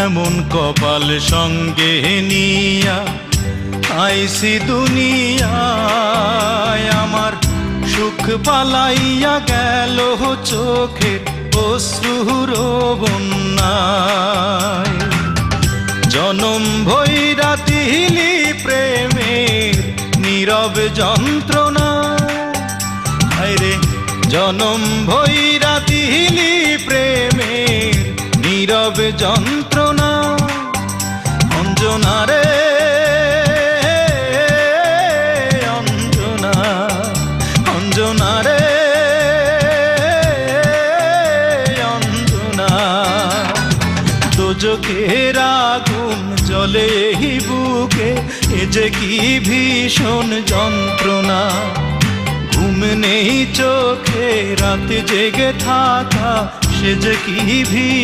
এমন কপাল সঙ্গে নিয়া আইসি দুনিয়ায়, আমার সুখ পালাইয়া গেল চোখের অশ্রুর বন্যায়। জনম ভৈরা দিলি প্রেমের নীরব যন্ত্রণা, হায়রে জনম ভৈরা দিলি প্রেমের নীরব যন্ত্রণা। অঞ্জনা রে অঞ্জনা, অঞ্জনা রে অঞ্জনা, দোজখের আগুন জ্বলে এই বুকে, এ যে কি ভীষণ যন্ত্রণা। ঘুম নেই চোখে রাত জেগে থাকা, সে যে কি ভীষণ